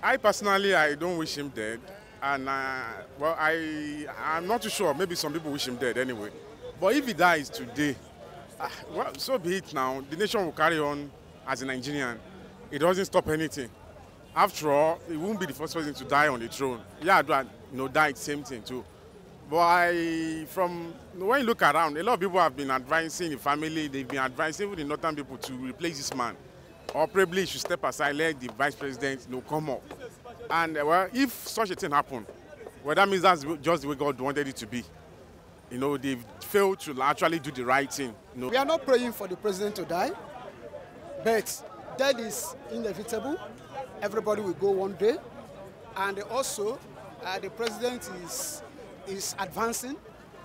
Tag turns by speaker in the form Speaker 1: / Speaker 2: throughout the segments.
Speaker 1: I personally, I don't wish him dead. And, well, I'm not too sure. Maybe some people wish him dead anyway. But if he dies today, well, so be it now. The nation will carry on as a Nigerian. It doesn't stop anything. After all, he won't be the first person to die on the throne. Yeah, died, same thing too. But when you look around, a lot of people have been advising the family, they've been advising even the northern people to replace this man. Or probably he should step aside, let the vice president come up. And well, if such a thing happens, well, that means that's just the way God wanted it to be. They've failed to actually do the right thing.
Speaker 2: We are not praying for the president to die, but death is inevitable. Everybody will go one day. And also, the president is advancing,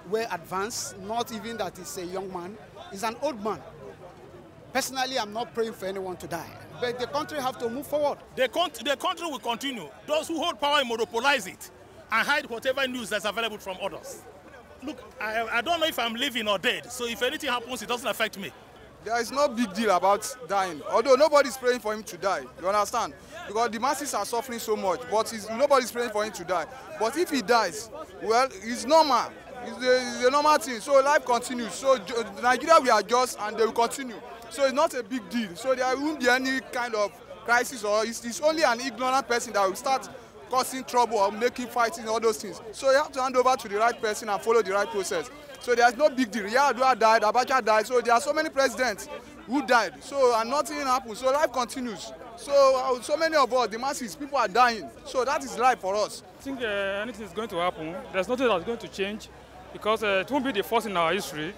Speaker 2: well advanced, not even that he's a young man, he's an old man. Personally, I'm not praying for anyone to die, but the country have to move forward.
Speaker 3: The country will continue. Those who hold power monopolize it and hide whatever news that's available from others. Look, I don't know if I'm living or dead, so if anything happens, it doesn't affect me.
Speaker 4: There is no big deal about dying, although nobody's praying for him to die, you understand? Because the masses are suffering so much, but nobody's praying for him to die. But if he dies, well, it's normal. It's a normal thing, so life continues. So Nigeria will adjust and they will continue. So it's not a big deal. So there won't be any kind of crisis, or it's only an ignorant person that will start causing trouble or making fighting, all those things. So you have to hand over to the right person and follow the right process. So there's no big deal. Yar'Adua died, Abacha died, so there are so many presidents who died. So and nothing happened. So life continues. So many of us, the masses, people are dying. So that is life for us.
Speaker 5: I think anything is going to happen. There's nothing that's going to change because it won't be the first in our history.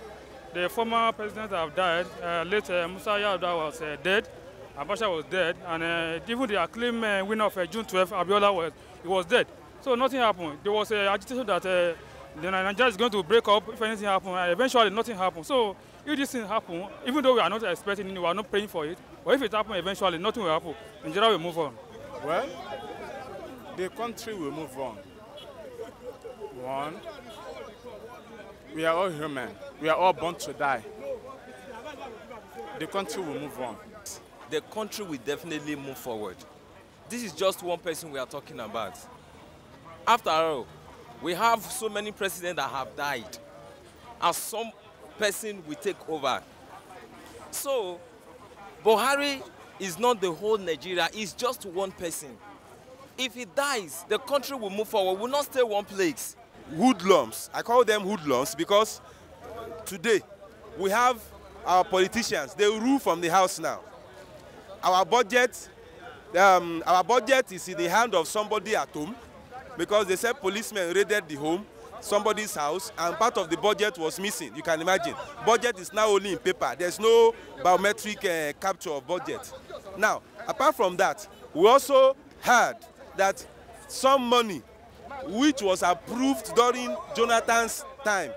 Speaker 5: The former presidents have died. Late Musa Yar'Adua was dead. Abacha was dead, and even the acclaimed winner of June 12, Abiola was dead. So nothing happened. There was agitation that the Nigeria is going to break up if anything happens, and eventually nothing happened. So if this thing happens, even though we are not expecting it, we are not praying for it, but if it happens eventually, nothing will happen. Nigeria will move on.
Speaker 1: Well, the country will move on. One, we are all human. We are all born to die. The country will move on.
Speaker 6: The country will definitely move forward. This is just one person we are talking about. After all, we have so many presidents that have died, and some person will take over. So, Buhari is not the whole Nigeria, it's just one person. If he dies, the country will move forward, will not stay one place.
Speaker 7: Hoodlums, I call them hoodlums because today we have our politicians, they rule from the house now. Our budget is in the hand of somebody at home because they said policemen raided the home, somebody's house, and part of the budget was missing. You can imagine. Budget is now only in paper. There's no biometric capture of budget. Now, apart from that, we also heard that some money which was approved during Jonathan's time,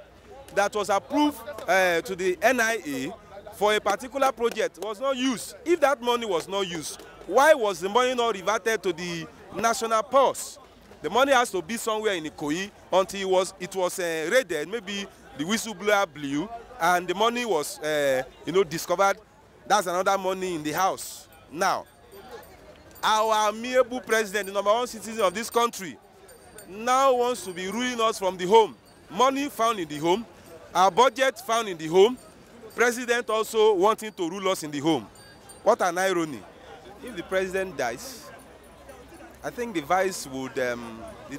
Speaker 7: that was approved to the NIA for a particular project was not used. If that money was not used, why was the money not reverted to the national purse? The money has to be somewhere in Ikoyi until it was raided. Maybe the whistleblower blew and the money was discovered. That's another money in the house. Now, our amiable president, the #1 citizen of this country, now wants to be ruling us from the home. Money found in the home, our budget found in the home, president also wanting to rule us in the home. What an irony. If the president dies, I think the vice would, the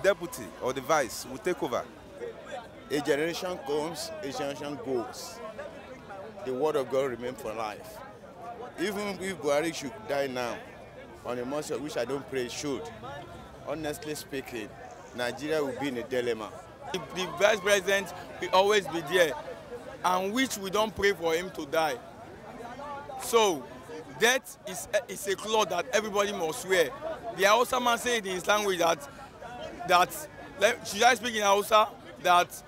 Speaker 7: deputy or the vice would take over.
Speaker 8: A generation comes, a generation goes. The word of God remains for life. Even if Buhari should die now, on a month which I don't pray should, honestly speaking, Nigeria will be in a dilemma.
Speaker 9: The vice president will always be there, and which we don't pray for him to die. So, death is a clause that everybody must wear. The Hausa man said in his language should I speak in Hausa, that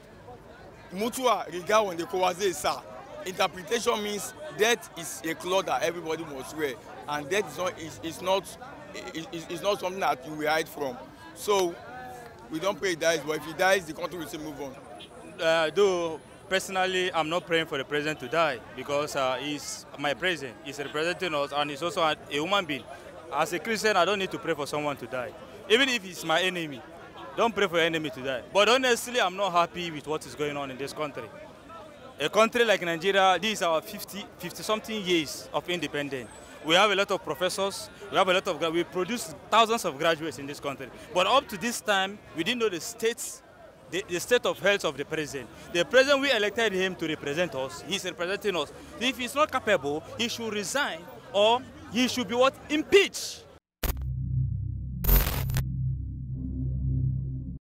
Speaker 9: mutua riga when the kowaze sa. Interpretation means death is a clause that everybody must wear, and death is not something that you will hide from. So, we don't pray he dies, but if he dies, the country will still move on.
Speaker 5: Though personally, I'm not praying for the president to die because he's my president. He's representing us, and he's also a human being. As a Christian, I don't need to pray for someone to die. Even if it's my enemy, don't pray for your enemy to die. But honestly, I'm not happy with what is going on in this country. A country like Nigeria, this is our 50-something years of independence. We have a lot of professors, we produce thousands of graduates in this country. But up to this time, we didn't know the state of health of the president. The president, we elected him to represent us. He's representing us. If he's not capable, he should resign or he should be impeached.